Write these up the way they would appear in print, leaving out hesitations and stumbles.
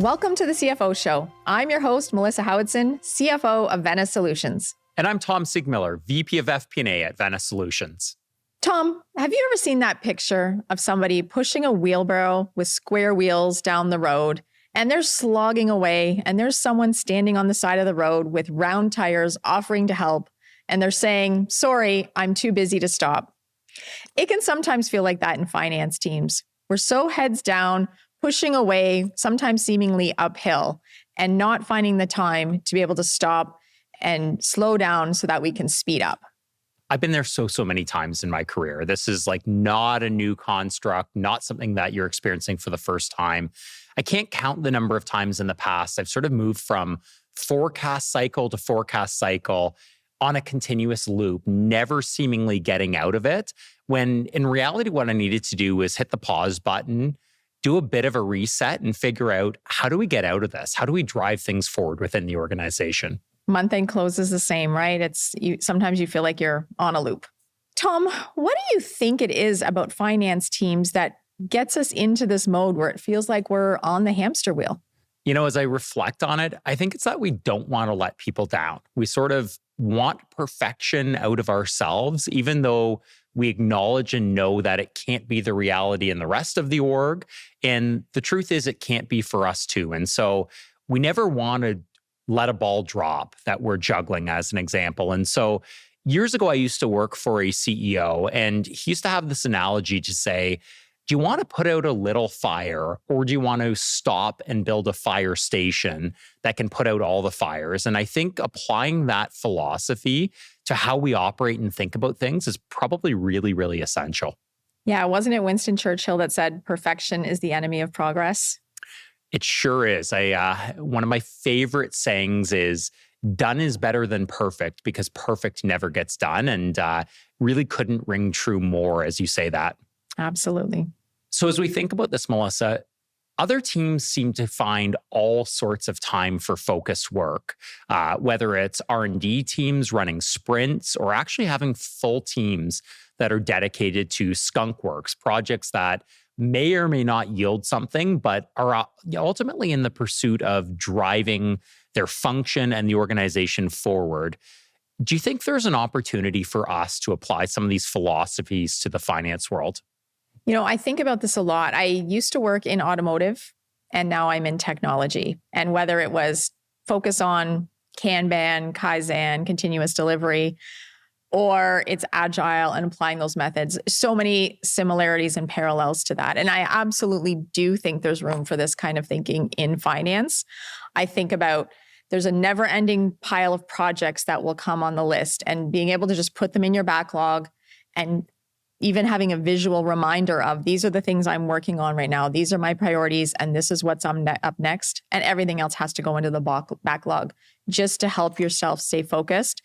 Welcome to the CFO Show. I'm your host, Melissa Howatson, CFO of Venice Solutions. And I'm Tom Seegmiller, VP of FP&A at Venice Solutions. Tom, have you ever seen that picture of somebody pushing a wheelbarrow with square wheels down the road, and they're slogging away, and there's someone standing on the side of the road with round tires offering to help, and they're saying, "Sorry, I'm too busy to stop." It can sometimes feel like that in finance teams. We're so heads down, pushing away, sometimes seemingly uphill, and not finding the time to be able to stop and slow down so that we can speed up. I've been there so many times in my career. This is like not a new construct, not something that you're experiencing for the first time. I can't count the number of times in the past I've sort of moved from forecast cycle to forecast cycle on a continuous loop, never seemingly getting out of it, when in reality, what I needed to do was hit the pause button, do a bit of a reset and figure out, how do we get out of this? How do we drive things forward within the organization? Month-end close is the same, right? Sometimes you feel like you're on a loop. Tom, what do you think it is about finance teams that gets us into this mode where it feels like we're on the hamster wheel? You know, as I reflect on it, I think it's that we don't want to let people down. We sort of want perfection out of ourselves, even though we acknowledge and know that it can't be the reality in the rest of the org. And the truth is, it can't be for us too. And so we never want to let a ball drop that we're juggling, as an example. And so years ago, I used to work for a CEO, and he used to have this analogy to say, do you want to put out a little fire, or do you want to stop and build a fire station that can put out all the fires? And I think applying that philosophy to how we operate and think about things is probably really essential. Yeah, wasn't it Winston Churchill that said perfection is the enemy of progress? It sure is. One of my favorite sayings is, done is better than perfect, because perfect never gets done. And really couldn't ring true more as you say that. Absolutely. So as we think about this, Melissa, other teams seem to find all sorts of time for focused work, whether it's R&D teams running sprints or actually having full teams that are dedicated to skunk works, projects that may or may not yield something, but are ultimately in the pursuit of driving their function and the organization forward. Do you think there's an opportunity for us to apply some of these philosophies to the finance world? You know, I think about this a lot. I used to work in automotive, and now I'm in technology. And whether it was focus on Kanban, Kaizen, continuous delivery, or it's agile and applying those methods, so many similarities and parallels to that. And I absolutely do think there's room for this kind of thinking in finance. I think about there's a never-ending pile of projects that will come on the list, and being able to just put them in your backlog, and even having a visual reminder of, these are the things I'm working on right now. These are my priorities, and this is what's up next. And everything else has to go into the backlog just to help yourself stay focused.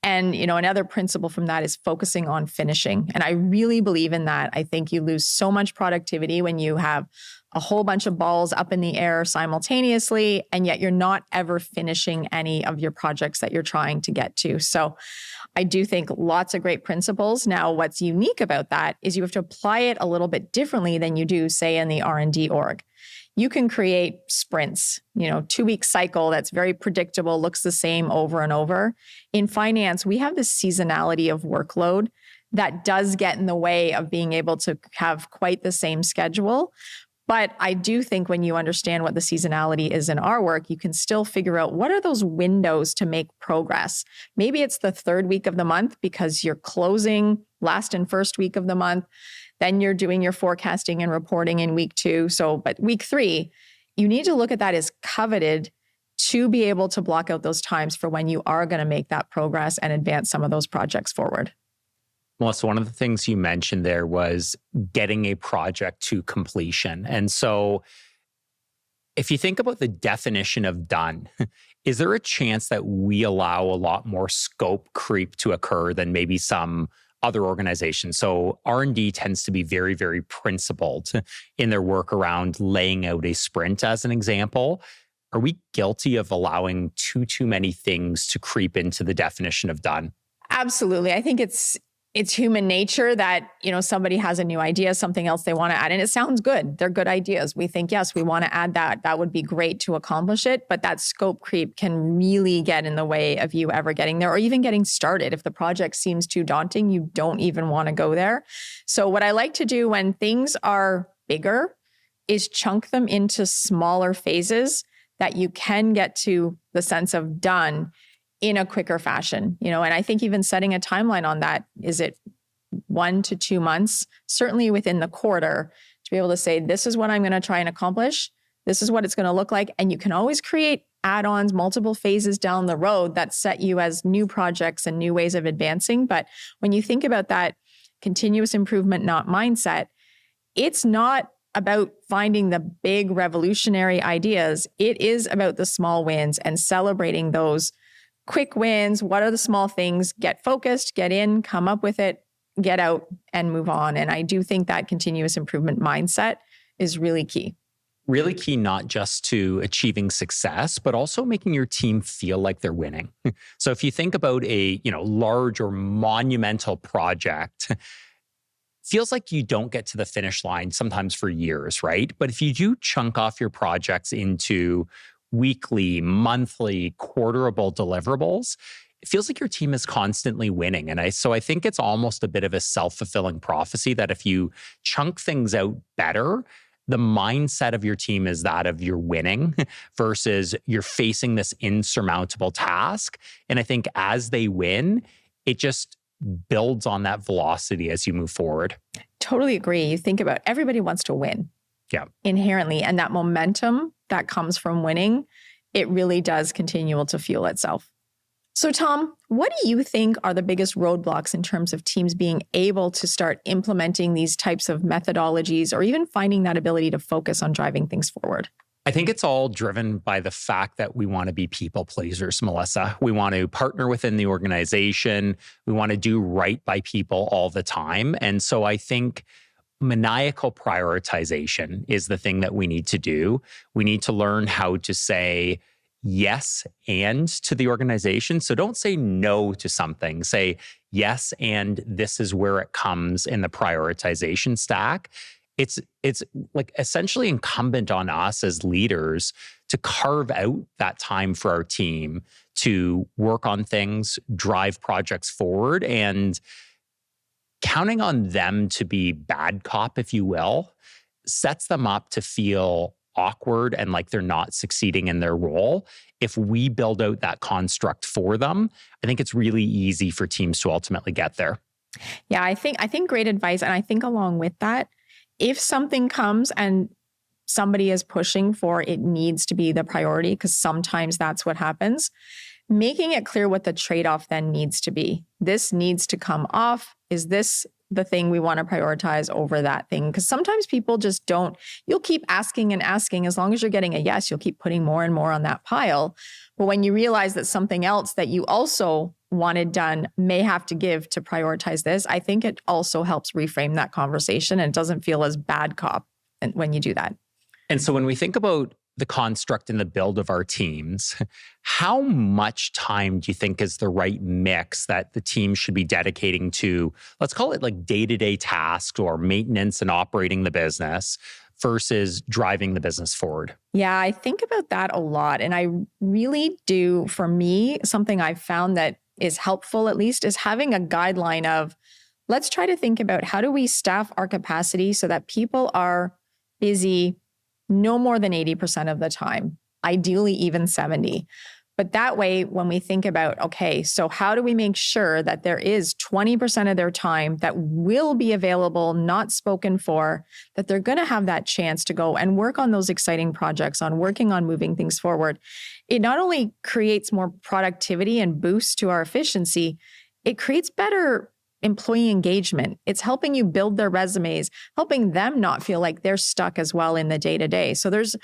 And, you know, another principle from that is focusing on finishing. And I really believe in that. I think you lose so much productivity when you have a whole bunch of balls up in the air simultaneously, and yet you're not ever finishing any of your projects that you're trying to get to. So I do think lots of great principles. Now, what's unique about that is you have to apply it a little bit differently than you do, say, in the R&D org. You can create sprints, 2-week cycle that's very predictable, looks the same over and over. In finance, we have this seasonality of workload that does get in the way of being able to have quite the same schedule. But I do think when you understand what the seasonality is in our work, you can still figure out what are those windows to make progress. Maybe it's the third week of the month because you're closing last and first week of the month. Then you're doing your forecasting and reporting in week 2. But week 3, you need to look at that as coveted to be able to block out those times for when you are going to make that progress and advance some of those projects forward. Melissa, one of the things you mentioned there was getting a project to completion. And so if you think about the definition of done, is there a chance that we allow a lot more scope creep to occur than maybe some other organizations? So R&D tends to be very principled in their work around laying out a sprint, as an example. Are we guilty of allowing too many things to creep into the definition of done? Absolutely. I think it's it's human nature that, somebody has a new idea, something else they want to add, and it sounds good. They're good ideas. We think, yes, we want to add that. That would be great to accomplish it. But that scope creep can really get in the way of you ever getting there or even getting started. If the project seems too daunting, you don't even want to go there. So what I like to do when things are bigger is chunk them into smaller phases that you can get to the sense of done in a quicker fashion, and I think even setting a timeline on that, is it 1 to 2 months, certainly within the quarter, to be able to say, this is what I'm going to try and accomplish. This is what it's going to look like. And you can always create add-ons, multiple phases down the road that set you as new projects and new ways of advancing. But when you think about that continuous improvement, not mindset, it's not about finding the big revolutionary ideas. It is about the small wins and celebrating those quick wins. What are the small things? Get focused, get in, come up with it, get out and move on. And I do think that continuous improvement mindset is really key. Really key, not just to achieving success, but also making your team feel like they're winning. So if you think about a, large or monumental project, feels like you don't get to the finish line sometimes for years, right? But if you do chunk off your projects into weekly, monthly, quarterable deliverables, it feels like your team is constantly winning. And so I think it's almost a bit of a self-fulfilling prophecy that if you chunk things out better, the mindset of your team is that of you're winning versus you're facing this insurmountable task. And I think as they win, it just builds on that velocity as you move forward. Totally agree. You think about everybody wants to win. Yeah. Inherently. And that momentum that comes from winning, it really does continue to fuel itself. So Tom, what do you think are the biggest roadblocks in terms of teams being able to start implementing these types of methodologies or even finding that ability to focus on driving things forward? I think it's all driven by the fact that we want to be people pleasers, Melissa. We want to partner within the organization. We want to do right by people all the time. And so I think maniacal prioritization is the thing that we need to do. We need to learn how to say yes and to the organization. So don't say no to something. Say yes, and this is where it comes in the prioritization stack. It's like essentially incumbent on us as leaders to carve out that time for our team to work on things, drive projects forward, and counting on them to be bad cop, if you will, sets them up to feel awkward and like they're not succeeding in their role. If we build out that construct for them, I think it's really easy for teams to ultimately get there. Yeah, I think great advice. And I think along with that, if something comes and somebody is pushing for it needs to be the priority, because sometimes that's what happens, making it clear what the trade-off then needs to be. This needs to come off. Is this the thing we want to prioritize over that thing? Because sometimes people just don't. You'll keep asking and asking. As long as you're getting a yes, you'll keep putting more and more on that pile. But when you realize that something else that you also wanted done may have to give to prioritize this, I think it also helps reframe that conversation and it doesn't feel as bad cop when you do that. And so when we think about the construct and the build of our teams, how much time do you think is the right mix that the team should be dedicating to, let's call it like day-to-day tasks or maintenance and operating the business versus driving the business forward? Yeah, I think about that a lot. And I really do, for me, something I've found that is helpful at least is having a guideline of, let's try to think about how do we staff our capacity so that people are busy no more than 80% of the time, ideally even 70. But that way, when we think about, okay, so how do we make sure that there is 20% of their time that will be available, not spoken for, that they're going to have that chance to go and work on those exciting projects, on working on moving things forward. It not only creates more productivity and boosts to our efficiency, it creates better employee engagement. It's helping you build their resumes, helping them not feel like they're stuck as well in the day-to-day. So there's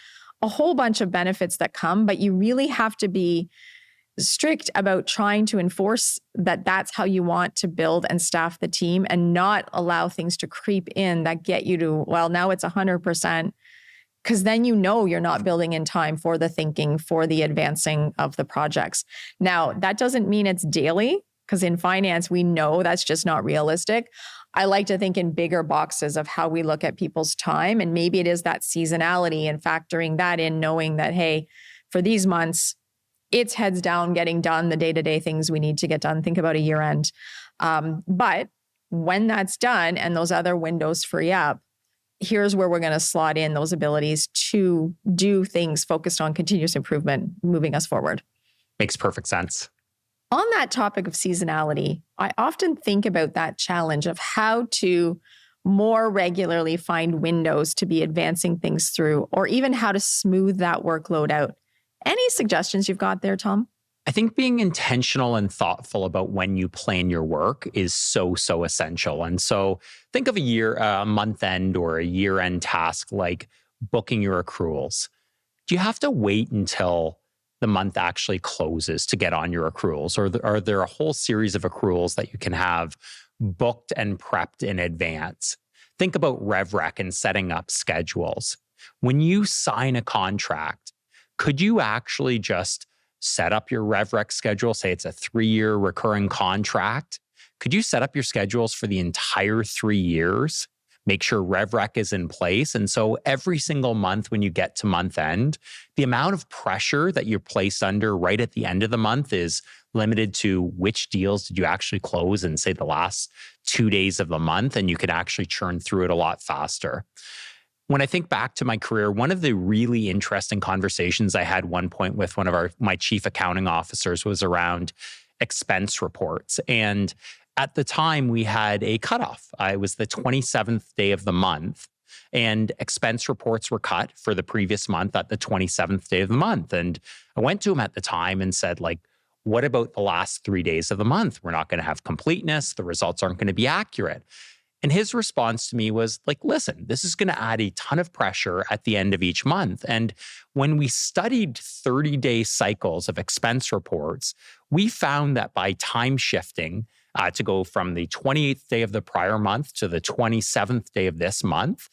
a whole bunch of benefits that come, but you really have to be strict about trying to enforce that that's how you want to build and staff the team and not allow things to creep in that get you to, well, now it's 100%, because then you know you're not building in time for the thinking, for the advancing of the projects. Now, that doesn't mean it's daily, because in finance, we know that's just not realistic. I like to think in bigger boxes of how we look at people's time. And maybe it is that seasonality and factoring that in, knowing that, hey, for these months, it's heads down, getting done the day-to-day things we need to get done. Think about a year end. But when that's done and those other windows free up, here's where we're going to slot in those abilities to do things focused on continuous improvement, moving us forward. Makes perfect sense. On that topic of seasonality, I often think about that challenge of how to more regularly find windows to be advancing things through, or even how to smooth that workload out. Any suggestions you've got there, Tom? I think being intentional and thoughtful about when you plan your work is so essential. And so think of a month end or a year end task like booking your accruals. Do you have to wait until the month actually closes to get on your accruals? Or are there a whole series of accruals that you can have booked and prepped in advance? Think about RevRec and setting up schedules. When you sign a contract, could you actually just set up your RevRec schedule? Say it's a 3-year recurring contract. Could you set up your schedules for the entire 3 years? Make sure RevRec is in place. And so every single month when you get to month end, the amount of pressure that you're placed under right at the end of the month is limited to which deals did you actually close in, say, the last 2 days of the month, and you can actually churn through it a lot faster. When I think back to my career, one of the really interesting conversations I had one point with one of my chief accounting officers was around expense reports. And at the time, we had a cutoff. It was the 27th day of the month, and expense reports were cut for the previous month at the 27th day of the month. And I went to him at the time and said, what about the last 3 days of the month? We're not going to have completeness. The results aren't going to be accurate. And his response to me was listen, this is going to add a ton of pressure at the end of each month. And when we studied 30-day cycles of expense reports, we found that by time shifting to go from the 28th day of the prior month to the 27th day of this month,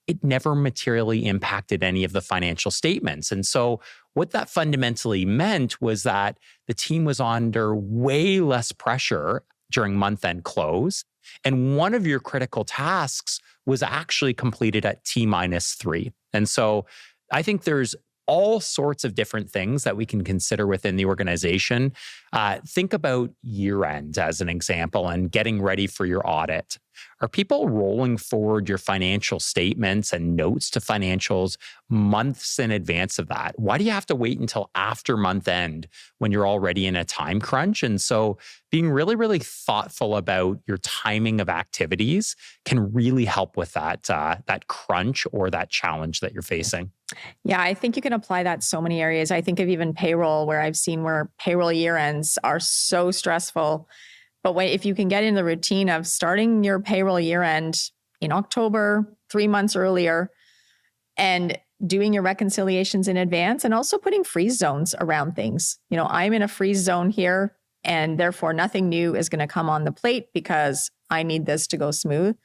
it never materially impacted any of the financial statements. And so what that fundamentally meant was that the team was under way less pressure during month-end close. And one of your critical tasks was actually completed at T-3. And so I think there's all sorts of different things that we can consider within the organization. Think about year end as an example and getting ready for your audit. Are people rolling forward your financial statements and notes to financials months in advance of that? Why do you have to wait until after month end when you're already in a time crunch? And so being really thoughtful about your timing of activities can really help with that crunch or that challenge that you're facing. Yeah, I think you can apply that so many areas. I think of even payroll, where I've seen where payroll year ends are so stressful. But if you can get in the routine of starting your payroll year end in October, 3 months earlier, and doing your reconciliations in advance, and also putting freeze zones around things. I'm in a freeze zone here, and therefore nothing new is going to come on the plate because I need this to go smooth.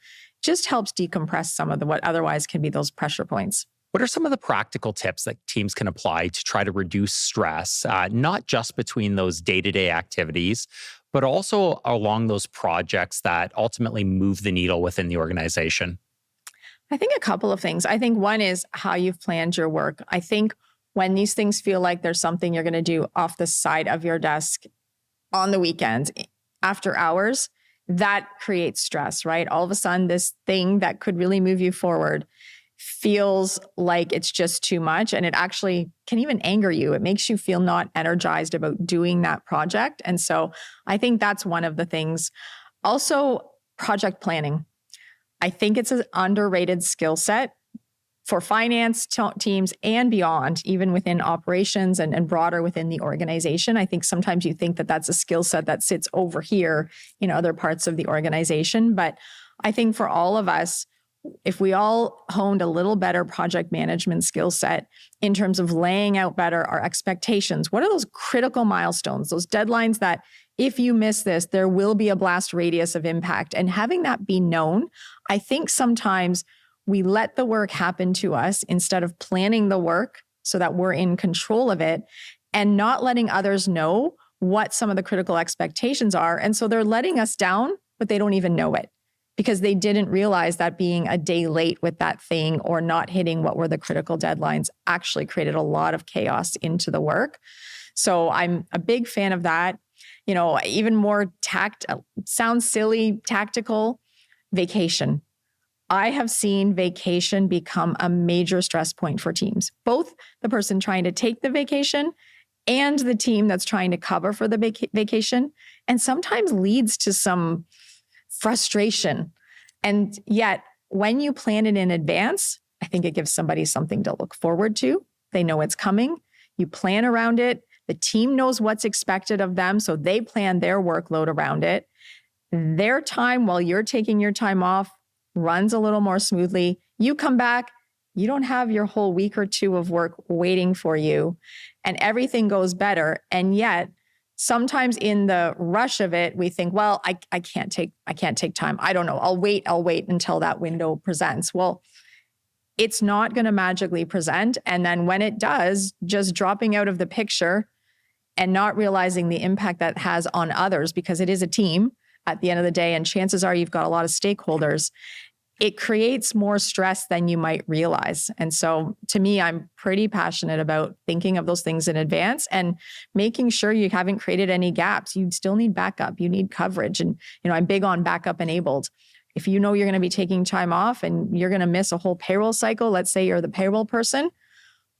Just helps decompress some of what otherwise can be those pressure points. What are some of the practical tips that teams can apply to try to reduce stress, not just between those day-to-day activities, but also along those projects that ultimately move the needle within the organization? I think a couple of things. I think one is how you've planned your work. I think when these things feel like there's something you're going to do off the side of your desk on the weekends, after hours, that creates stress, right? All of a sudden, this thing that could really move you forward feels like it's just too much, and it actually can even anger you. It makes you feel not energized about doing that project. And so I think that's one of the things. Also, project planning. I think it's an underrated skill set for finance teams and beyond, even within operations and broader within the organization. I think sometimes you think that that's a skill set that sits over here in other parts of the organization. But I think for all of us, if we all honed a little better project management skill set in terms of laying out better our expectations, what are those critical milestones, those deadlines that if you miss this, there will be a blast radius of impact, and having that be known. I think sometimes we let the work happen to us instead of planning the work so that we're in control of it and not letting others know what some of the critical expectations are. And so they're letting us down, but they don't even know it because they didn't realize that being a day late with that thing or not hitting what were the critical deadlines actually created a lot of chaos into the work. So I'm a big fan of that. Even more sounds silly, tactical, vacation. I have seen vacation become a major stress point for teams, both the person trying to take the vacation and the team that's trying to cover for the vacation, and sometimes leads to some frustration. And yet, when you plan it in advance, I think it gives somebody something to look forward to. They know it's coming. You plan around it. The team knows what's expected of them, so they plan their workload around it. Their time while you're taking your time off runs a little more smoothly. You come back, you don't have your whole week or two of work waiting for you, and everything goes better. And yet, sometimes in the rush of it, we think, well, I can't take time. I don't know. I'll wait until that window presents. Well, it's not going to magically present. And then when it does, just dropping out of the picture and not realizing the impact that has on others, because it is a team at the end of the day, and chances are you've got a lot of stakeholders, it creates more stress than you might realize. And so to me, I'm pretty passionate about thinking of those things in advance and making sure you haven't created any gaps. You still need backup, you need coverage. And, I'm big on backup enabled. If you know you're going to be taking time off and you're going to miss a whole payroll cycle, let's say you're the payroll person,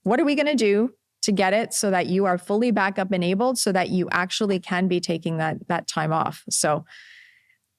what are we going to do to get it so that you are fully backup enabled so that you actually can be taking that time off? So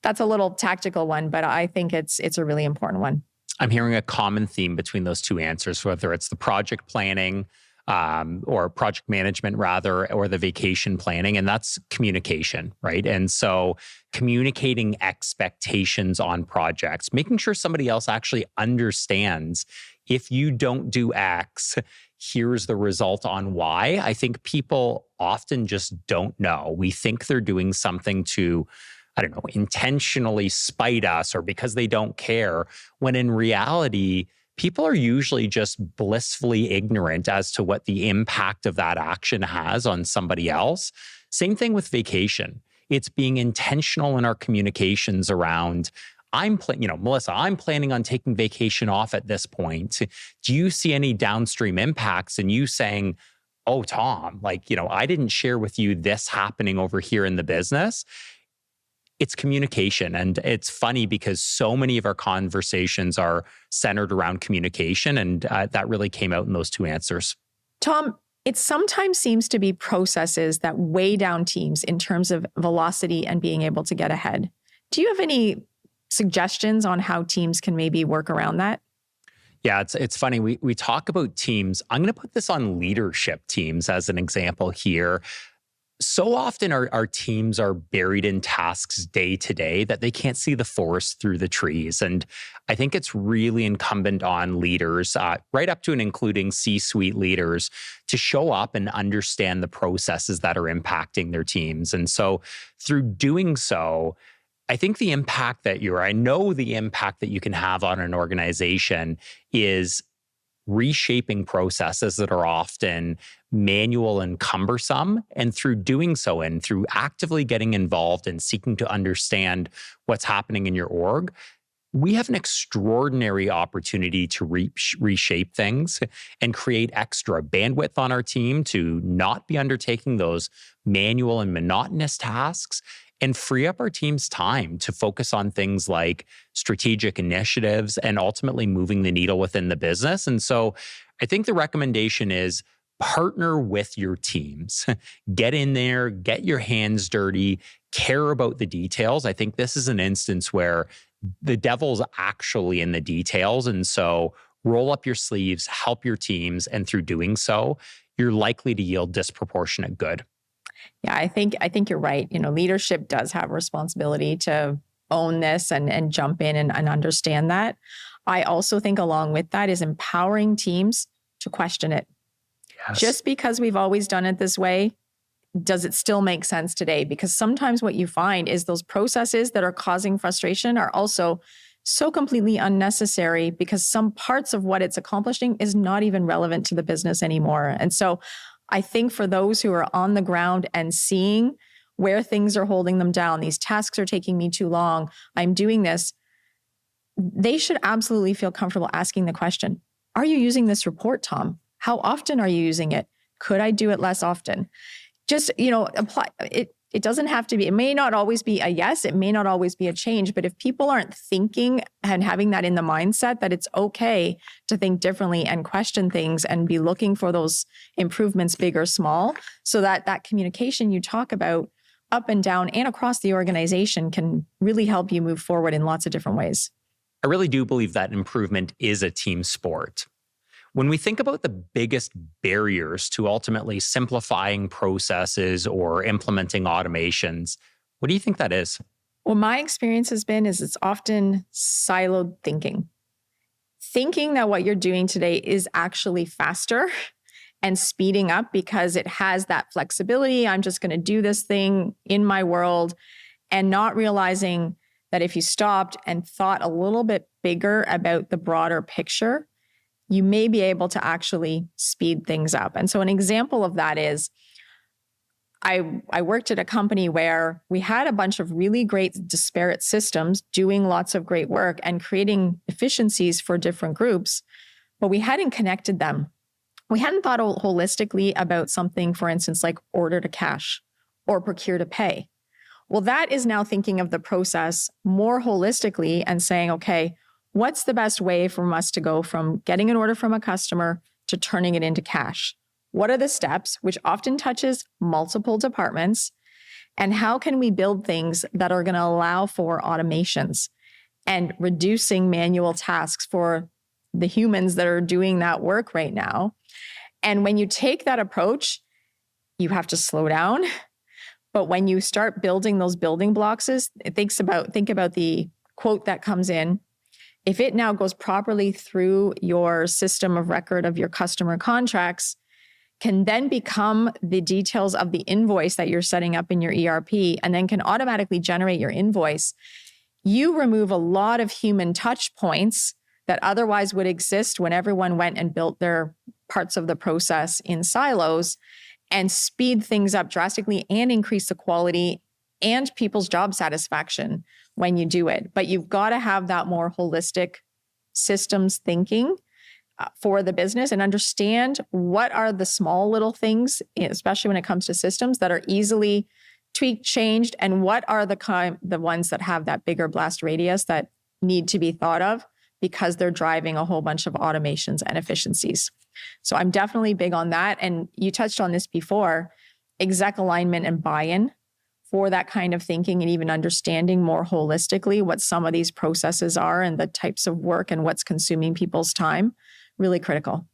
that's a little tactical one, but I think it's a really important one. I'm hearing a common theme between those two answers, whether it's the project planning or project management rather, or the vacation planning, and that's communication, right? And so communicating expectations on projects, making sure somebody else actually understands if you don't do X, here's the result on Y. I think people often just don't know. We think they're doing something to, intentionally spite us or because they don't care, when in reality, people are usually just blissfully ignorant as to what the impact of that action has on somebody else. Same thing with vacation. It's being intentional in our communications around, Melissa, I'm planning on taking vacation off at this point. Do you see any downstream impacts? And you saying, oh, Tom, I didn't share with you this happening over here in the business. It's communication. And it's funny because so many of our conversations are centered around communication. And that really came out in those two answers. Tom, it sometimes seems to be processes that weigh down teams in terms of velocity and being able to get ahead. Do you have any suggestions on how teams can maybe work around that? Yeah, it's funny. We talk about teams. I'm going to put this on leadership teams as an example here. So often our teams are buried in tasks day to day that they can't see the forest through the trees. And I think it's really incumbent on leaders, right up to and including C-suite leaders, to show up and understand the processes that are impacting their teams. And so through doing so, I think the impact that I know the impact that you can have on an organization is reshaping processes that are often manual and cumbersome. And through doing so and through actively getting involved and seeking to understand what's happening in your org, we have an extraordinary opportunity to reshape things and create extra bandwidth on our team to not be undertaking those manual and monotonous tasks, and free up our team's time to focus on things like strategic initiatives and ultimately moving the needle within the business. And so I think the recommendation is partner with your teams. Get in there, get your hands dirty, care about the details. I think this is an instance where the devil's actually in the details. And so roll up your sleeves, help your teams, and through doing so, you're likely to yield disproportionate good. Yeah, I think you're right. Leadership does have a responsibility to own this and jump in and understand that. I also think along with that is empowering teams to question it. Yes. Just because we've always done it this way, does it still make sense today? Because sometimes what you find is those processes that are causing frustration are also so completely unnecessary because some parts of what it's accomplishing is not even relevant to the business anymore. And so I think for those who are on the ground and seeing where things are holding them down, these tasks are taking me too long, I'm doing this, they should absolutely feel comfortable asking the question, are you using this report, Tom? How often are you using it? Could I do it less often? Just, apply it. It doesn't have to be, it may not always be a yes, it may not always be a change, but if people aren't thinking and having that in the mindset that it's okay to think differently and question things and be looking for those improvements, big or small, so that communication you talk about up and down and across the organization can really help you move forward in lots of different ways. I really do believe that improvement is a team sport. When we think about the biggest barriers to ultimately simplifying processes or implementing automations, what do you think that is? Well, my experience has been is it's often siloed thinking. Thinking that what you're doing today is actually faster and speeding up because it has that flexibility. I'm just going to do this thing in my world, and not realizing that if you stopped and thought a little bit bigger about the broader picture, you may be able to actually speed things up. And so an example of that is I worked at a company where we had a bunch of really great disparate systems doing lots of great work and creating efficiencies for different groups, but we hadn't connected them. We hadn't thought holistically about something, for instance, like order to cash or procure to pay. Well, that is now thinking of the process more holistically and saying, okay, what's the best way for us to go from getting an order from a customer to turning it into cash? What are the steps, which often touches multiple departments? And how can we build things that are going to allow for automations and reducing manual tasks for the humans that are doing that work right now? And when you take that approach, you have to slow down. But when you start building those building blocks, think about the quote that comes in. If it now goes properly through your system of record of your customer contracts, can then become the details of the invoice that you're setting up in your ERP, and then can automatically generate your invoice. You remove a lot of human touch points that otherwise would exist when everyone went and built their parts of the process in silos, and speed things up drastically and increase the quality and people's job satisfaction when you do it. But you've got to have that more holistic systems thinking for the business and understand what are the small little things, especially when it comes to systems, that are easily tweaked, changed, and what are the ones that have that bigger blast radius that need to be thought of because they're driving a whole bunch of automations and efficiencies. So I'm definitely big on that. And you touched on this before, exec alignment and buy-in for that kind of thinking, and even understanding more holistically what some of these processes are and the types of work and what's consuming people's time, really critical.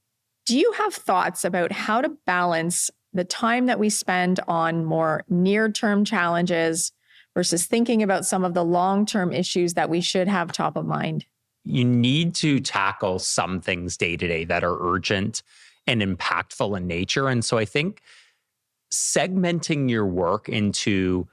Do you have thoughts about how to balance the time that we spend on more near-term challenges versus thinking about some of the long-term issues that we should have top of mind? You need to tackle some things day to day that are urgent and impactful in nature. And so I think segmenting your work into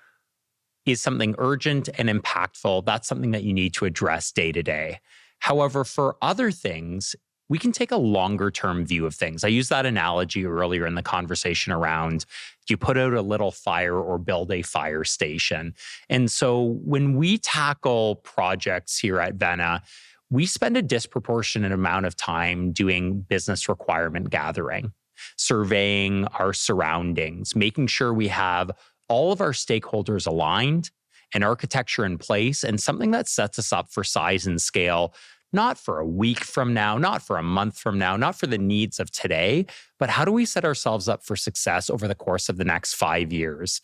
is something urgent and impactful. That's something that you need to address day to day. However, for other things, we can take a longer term view of things. I used that analogy earlier in the conversation around, do you put out a little fire or build a fire station? And so when we tackle projects here at Vena, we spend a disproportionate amount of time doing business requirement gathering, surveying our surroundings, making sure we have all of our stakeholders aligned and architecture in place, and something that sets us up for size and scale, not for a week from now, not for a month from now, not for the needs of today, but how do we set ourselves up for success over the course of the next 5 years?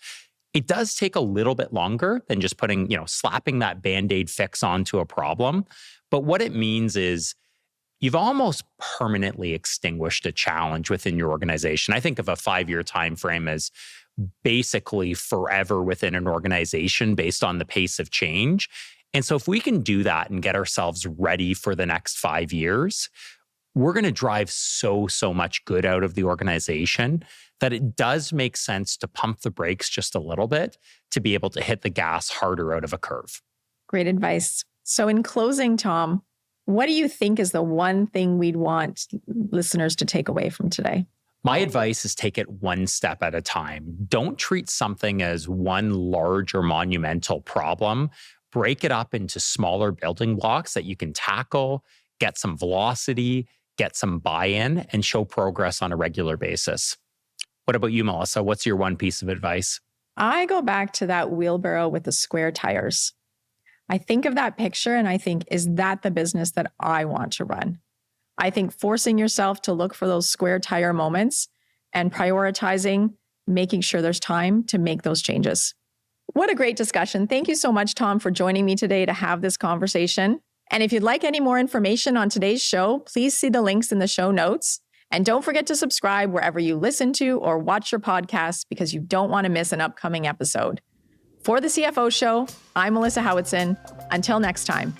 It does take a little bit longer than just slapping that Band-Aid fix onto a problem. But what it means is you've almost permanently extinguished a challenge within your organization. I think of a 5-year time frame as basically forever within an organization based on the pace of change. And so if we can do that and get ourselves ready for the next 5 years, we're going to drive so much good out of the organization that it does make sense to pump the brakes just a little bit to be able to hit the gas harder out of a curve. Great advice. So in closing, Tom, what do you think is the one thing we'd want listeners to take away from today? My advice is take it one step at a time. Don't treat something as one large or monumental problem. Break it up into smaller building blocks that you can tackle, get some velocity, get some buy-in, and show progress on a regular basis. What about you, Melissa? What's your one piece of advice? I go back to that wheelbarrow with the square tires. I think of that picture and I think, is that the business that I want to run? I think forcing yourself to look for those square tire moments and prioritizing, making sure there's time to make those changes. What a great discussion. Thank you so much, Tom, for joining me today to have this conversation. And if you'd like any more information on today's show, please see the links in the show notes. And don't forget to subscribe wherever you listen to or watch your podcasts because you don't want to miss an upcoming episode. For the CFO Show, I'm Melissa Howatson. Until next time.